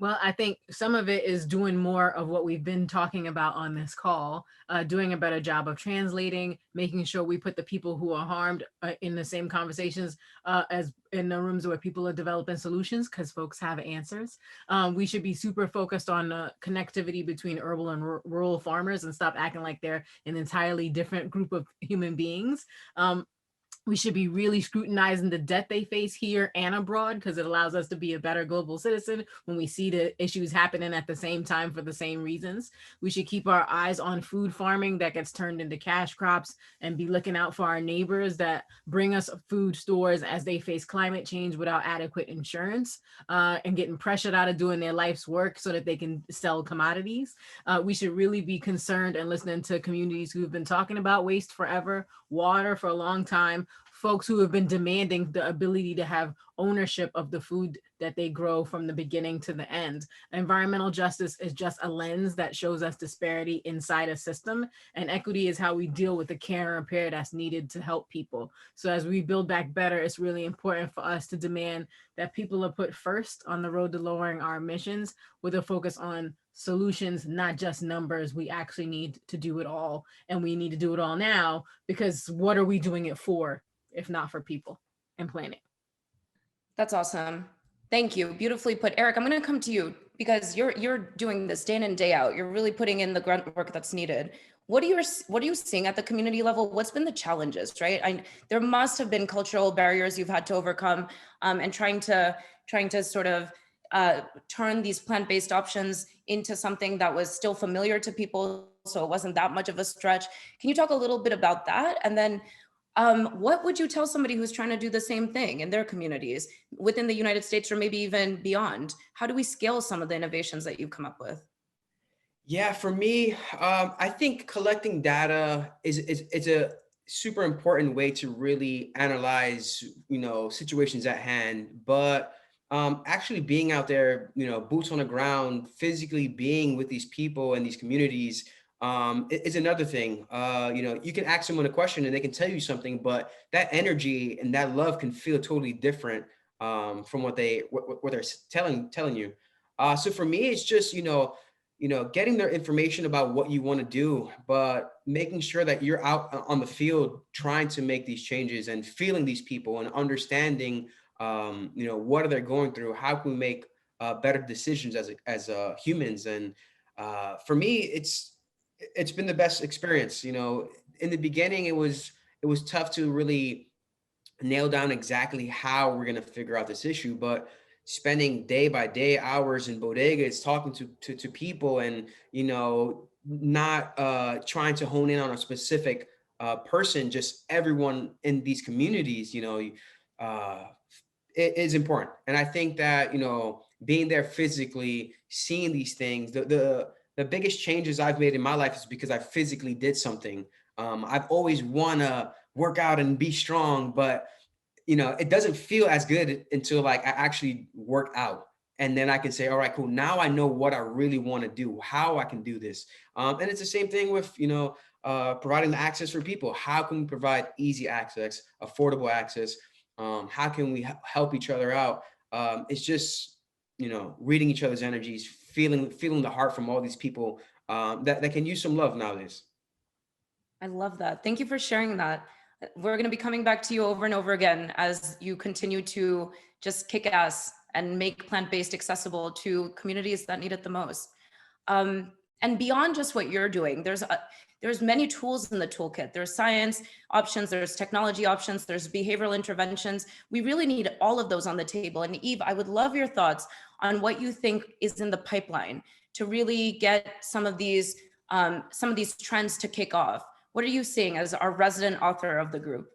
Well, I think some of it is doing more of what we've been talking about on this call, doing a better job of translating, making sure we put the people who are harmed in the same conversations as in the rooms where people are developing solutions, because folks have answers. We should be super focused on connectivity between urban and rural farmers and stop acting like they're an entirely different group of human beings. We should be really scrutinizing the debt they face here and abroad, because it allows us to be a better global citizen when we see the issues happening at the same time for the same reasons. We should keep our eyes on food farming that gets turned into cash crops, and be looking out for our neighbors that bring us food stores as they face climate change without adequate insurance, and getting pressured out of doing their life's work so that they can sell commodities. We should really be concerned and listening to communities who've been talking about waste forever, water for a long time, folks who have been demanding the ability to have ownership of the food that they grow from the beginning to the end. Environmental justice is just a lens that shows us disparity inside a system, and equity is how we deal with the care and repair that's needed to help people. So as we build back better, it's really important for us to demand that people are put first on the road to lowering our emissions, with a focus on solutions, not just numbers. We actually need to do it all, and we need to do it all now, because what are we doing it for if not for people and planet? That's awesome. Thank you. Beautifully put. Erick, I'm going to come to you, because you're doing this day in and day out. You're really putting in the grunt work that's needed. What are you seeing at the community level? What's been the challenges, right? There must have been cultural barriers you've had to overcome, and trying to sort of turn these plant-based options into something that was still familiar to people, so it wasn't that much of a stretch. Can you talk a little bit about that? And then what would you tell somebody who's trying to do the same thing in their communities within the United States, or maybe even beyond? How do we scale some of the innovations that you've come up with? Yeah, for me, I think collecting data is a super important way to really analyze, situations at hand. But actually being out there, boots on the ground, physically being with these people and these communities is another thing. You can ask someone a question and they can tell you something, but that energy and that love can feel totally different from what they're telling you. So for me, it's just, getting their information about what you want to do, but making sure that you're out on the field trying to make these changes and feeling these people and understanding, what are they going through? How can we make better decisions as humans? And for me, it's been the best experience. In the beginning, it was tough to really nail down exactly how we're going to figure out this issue, but spending day by day hours in bodegas talking to people, and not trying to hone in on a specific person, just everyone in these communities, it is important. And I think that being there physically, seeing these things, the biggest changes I've made in my life is because I physically did something. I've always want to work out and be strong, but it doesn't feel as good until like I actually work out. And then I can say, all right, cool. Now I know what I really want to do, how I can do this. And it's the same thing with, providing the access for people. How can we provide easy access, affordable access? How can we help each other out? It's just, reading each other's energies, feeling the heart from all these people that can use some love nowadays. I love that. Thank you for sharing that. We're going to be coming back to you over and over again as you continue to just kick ass and make plant-based accessible to communities that need it the most. And beyond just what you're doing, there's many tools in the toolkit. There's science options, there's technology options, there's behavioral interventions. We really need all of those on the table. And Eve, I would love your thoughts on what you think is in the pipeline to really get some of these trends to kick off. What are you seeing as our resident author of the group?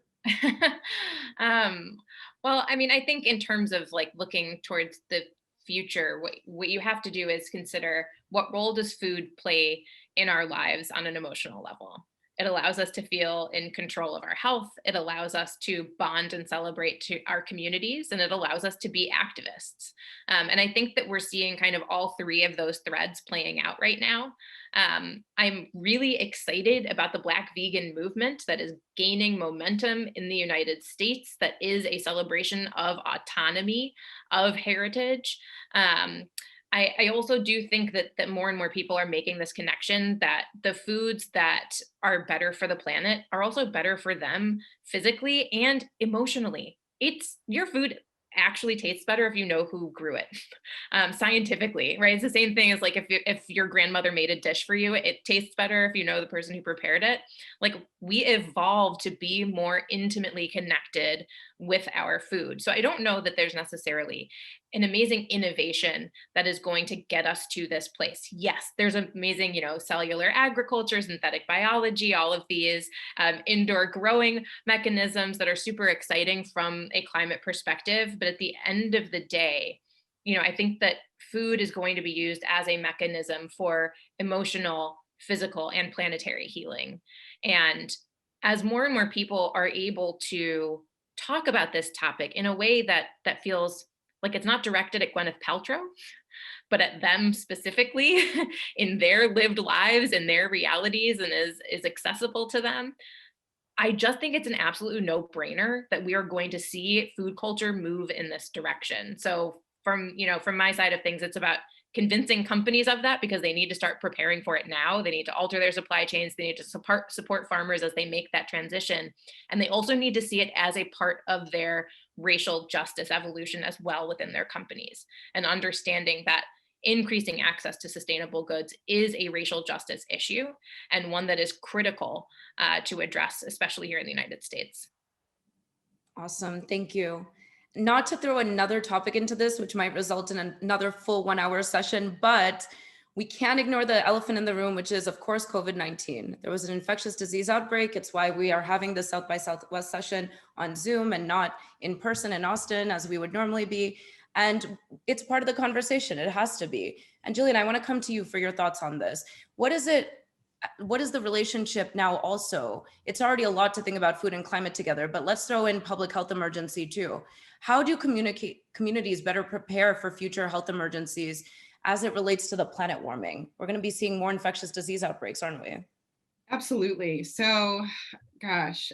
Well, I mean, I think in terms of like looking towards the future, what you have to do is consider, what role does food play in our lives on an emotional level? It allows us to feel in control of our health. It allows us to bond and celebrate to our communities, and it allows us to be activists. And I think that we're seeing kind of all three of those threads playing out right now. I'm really excited about the Black vegan movement that is gaining momentum in the United States, that is a celebration of autonomy, of heritage. I also do think that more and more people are making this connection that the foods that are better for the planet are also better for them physically and emotionally. Your food actually tastes better if you know who grew it, scientifically, right? It's the same thing as like if your grandmother made a dish for you, it tastes better if you know the person who prepared it. Like, we evolved to be more intimately connected with our food. So I don't know that there's necessarily an amazing innovation that is going to get us to this place. Yes, there's amazing, cellular agriculture, synthetic biology, all of these indoor growing mechanisms that are super exciting from a climate perspective. But at the end of the day, I think that food is going to be used as a mechanism for emotional, physical, and planetary healing. And as more and more people are able to talk about this topic in a way that feels like it's not directed at Gwyneth Paltrow, but at them specifically in their lived lives and their realities, and is accessible to them, I just think it's an absolute no-brainer that we are going to see food culture move in this direction. So from my side of things, it's about convincing companies of that, because they need to start preparing for it now. They need to alter their supply chains. They need to support farmers as they make that transition. And they also need to see it as a part of their racial justice evolution as well within their companies, and understanding that increasing access to sustainable goods is a racial justice issue, and one that is critical to address, especially here in the United States. Awesome, thank you. Not to throw another topic into this, which might result in another full 1 hour session, but we can't ignore the elephant in the room, which is, of course, COVID-19. There was an infectious disease outbreak. It's why we are having the South by Southwest session on Zoom and not in person in Austin as we would normally be. And it's part of the conversation. It has to be. And Jillian, I want to come to you for your thoughts on this. What is the relationship now also? It's already a lot to think about food and climate together, but let's throw in public health emergency too. How do communities better prepare for future health emergencies as it relates to the planet warming? We're going to be seeing more infectious disease outbreaks, aren't we? Absolutely. So, gosh,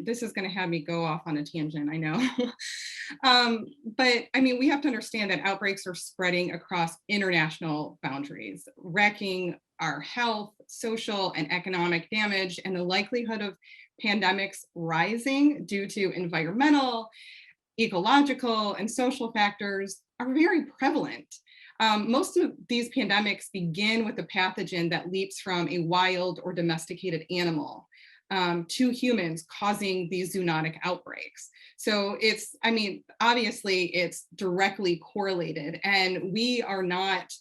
this is going to have me go off on a tangent, I know. But I mean, we have to understand that outbreaks are spreading across international boundaries, wrecking our health, social, and economic damage, and the likelihood of pandemics rising due to environmental, ecological, and social factors are very prevalent. Most of these pandemics begin with a pathogen that leaps from a wild or domesticated animal. to humans, causing these zoonotic outbreaks. So it's, I mean, obviously it's directly correlated, and we are not,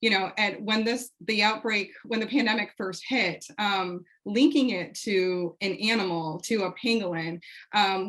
you know, and when the pandemic first hit, linking it to an animal, to a pangolin,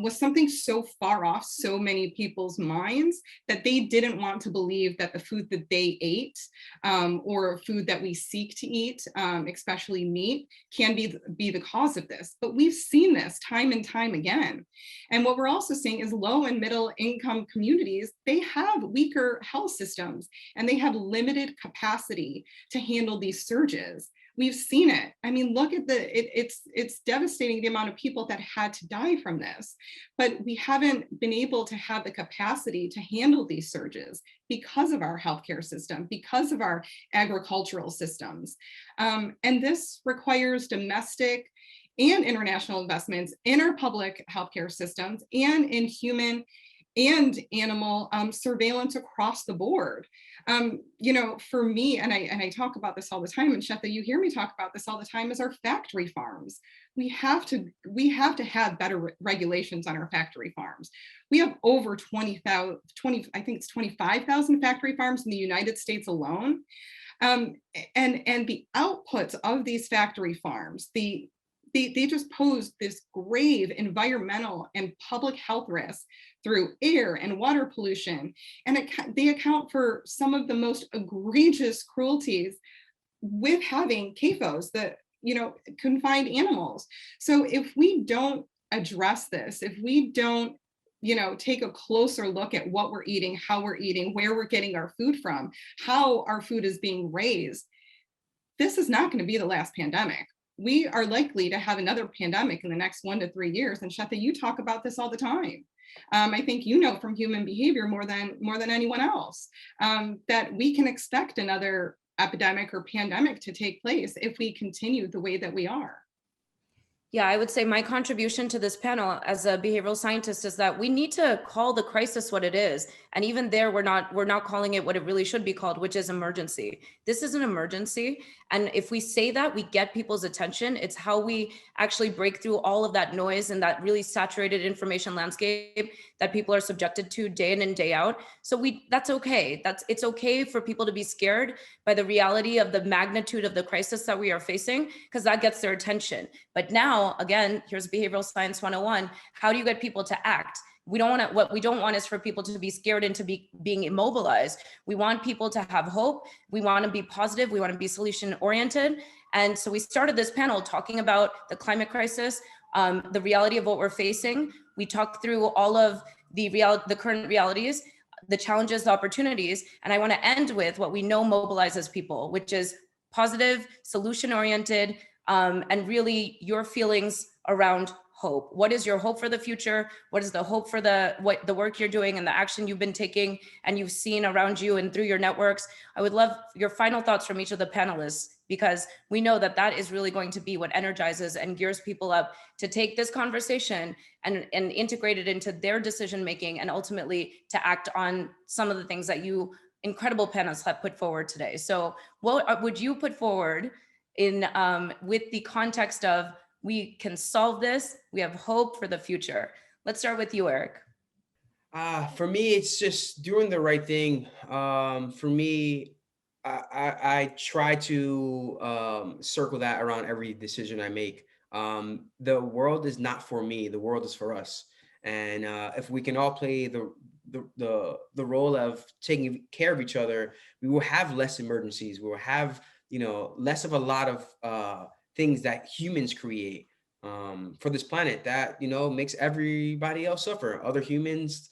was something so far off so many people's minds that they didn't want to believe that the food that they ate, or food that we seek to eat, especially meat, can be the cause of this. But we've seen this time and time again. And what we're also seeing is low and middle income communities, they have weaker health systems, and they have limited capacity to handle these surges. We've seen it. I mean, look at it's devastating, the amount of people that had to die from this, but we haven't been able to have the capacity to handle these surges because of our healthcare system, because of our agricultural systems. And this requires domestic and international investments in our public healthcare systems and in human and animal surveillance across the board. You know, for me, and I talk about this all the time, and Shetta, you hear me talk about this all the time, is our factory farms. We have to have better regulations on our factory farms. We have over 20,000, I think it's 25,000 factory farms in the United States alone. And the outputs of these factory farms, they just pose this grave environmental and public health risks through air and water pollution. And they account for some of the most egregious cruelties with having CAFOs, that, you know, confined animals. So if we don't address this, if we don't, you know, take a closer look at what we're eating, how we're eating, where we're getting our food from, how our food is being raised, this is not going to be the last pandemic. We are likely to have another pandemic in the next 1 to 3 years. And Shetta, you talk about this all the time. I think you know from human behavior more than anyone else, that we can expect another epidemic or pandemic to take place if we continue the way that we are. Yeah, I would say my contribution to this panel as a behavioral scientist is that we need to call the crisis what it is. And even there, we're not calling it what it really should be called, which is emergency. This is an emergency. And if we say that, we get people's attention. It's how we actually break through all of that noise and that really saturated information landscape that people are subjected to day in and day out. So that's okay. It's okay for people to be scared by the reality of the magnitude of the crisis that we are facing, because that gets their attention. But now, again, here's behavioral science 101. How do you get people to act? What we don't want is for people to be scared into being immobilized. We want people to have hope. We want to be positive. We want to be solution oriented. And so we started this panel talking about the climate crisis, the reality of what we're facing. We talked through all of the current realities, the challenges, the opportunities. And I want to end with what we know mobilizes people, which is positive, solution oriented, and really your feelings around hope. What is your hope for the future? What is the hope for the work you're doing and the action you've been taking and you've seen around you and through your networks? I would love your final thoughts from each of the panelists, because we know that that is really going to be what energizes and gears people up to take this conversation and integrate it into their decision making, and ultimately to act on some of the things that you incredible panelists have put forward today. So what would you put forward in with the context of we can solve this, we have hope for the future? Let's start with you, Erick. For me, it's just doing the right thing. For me, I try to circle that around every decision I make. The world is not for me, the world is for us. And if we can all play the role of taking care of each other, we will have less emergencies. We will have, less of a lot of things that humans create for this planet that, makes everybody else suffer, other humans,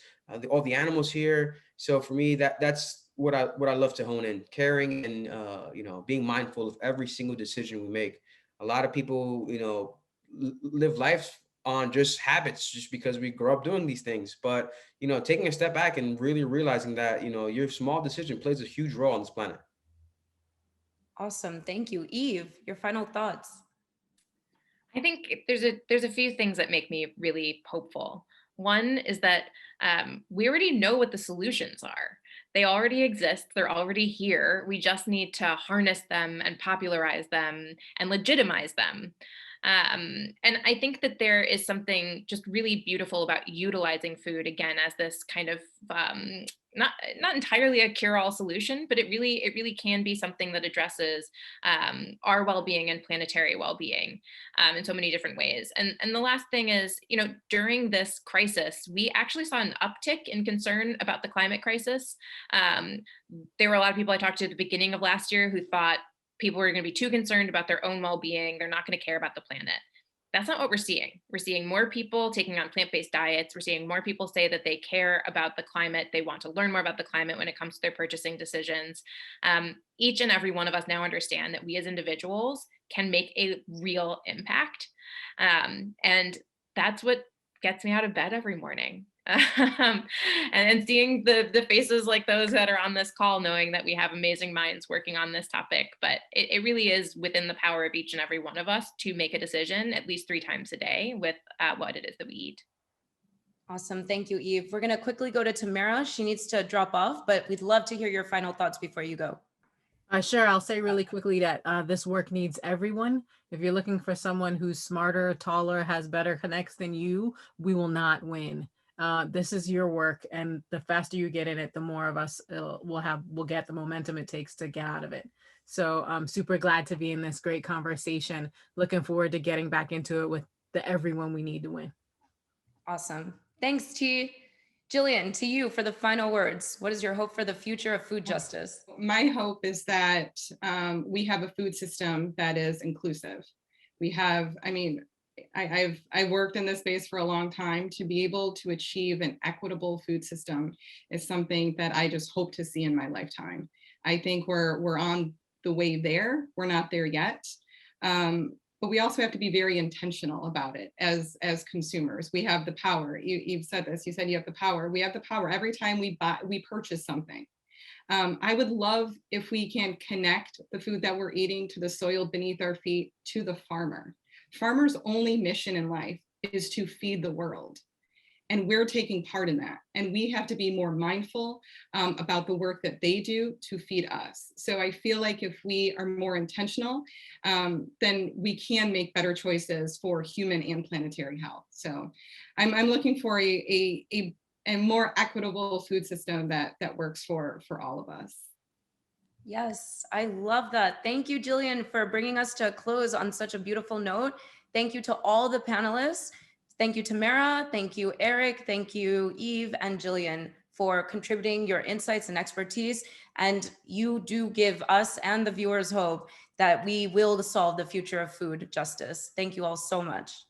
all the animals here. So for me, that's what I love to hone in, caring and, being mindful of every single decision we make. A lot of people, live life on just habits, just because we grow up doing these things. But, taking a step back and really realizing that, your small decision plays a huge role on this planet. Awesome. Thank you. Eve, your final thoughts. I think there's a few things that make me really hopeful. One is that we already know what the solutions are. They already exist. They're already here. We just need to harness them and popularize them and legitimize them. And I think that there is something just really beautiful about utilizing food again as this kind of not entirely a cure-all solution, but it really can be something that addresses our well-being and planetary well-being in so many different ways. And the last thing is, during this crisis, we actually saw an uptick in concern about the climate crisis. There were a lot of people I talked to at the beginning of last year who thought people were going to be too concerned about their own well-being. They're not going to care about the planet. That's not what we're seeing. We're seeing more people taking on plant-based diets. We're seeing more people say that they care about the climate. They want to learn more about the climate when it comes to their purchasing decisions. Each and every one of us now understand that we as individuals can make a real impact. And that's what gets me out of bed every morning. And seeing the faces like those that are on this call, knowing that we have amazing minds working on this topic, but it really is within the power of each and every one of us to make a decision at least 3 times a day with what it is that we eat. Awesome. Thank you, Eve. We're going to quickly go to Tamara. She needs to drop off, but we'd love to hear your final thoughts before you go. Sure. I'll say really quickly that this work needs everyone. If you're looking for someone who's smarter, taller, has better connects than you, we will not win. This is your work, and the faster you get in it, the more of us will get the momentum it takes to get out of it. So I'm super glad to be in this great conversation. Looking forward to getting back into it with the everyone we need to win. Awesome. Thanks, T. Jillian, to you for the final words. What is your hope for the future of food justice? My hope is that we have a food system that is inclusive. I've worked in this space for a long time. To be able to achieve an equitable food system is something that I just hope to see in my lifetime. I think we're on the way there. We're not there yet. But we also have to be very intentional about it as consumers. We have the power. You've said this. You said you have the power. We have the power every time we purchase something. I would love if we can connect the food that we're eating to the soil beneath our feet, to the farmer. Farmers' only mission in life is to feed the world. And we're taking part in that. And we have to be more mindful about the work that they do to feed us. So I feel like if we are more intentional, then we can make better choices for human and planetary health. So I'm looking for a more equitable food system that works for all of us. Yes, I love that. Thank you, Jillian, for bringing us to a close on such a beautiful note. Thank you to all the panelists. Thank you, Tamara. Thank you, Erick. Thank you, Eve and Jillian, for contributing your insights and expertise. And you do give us and the viewers hope that we will solve the future of food justice. Thank you all so much.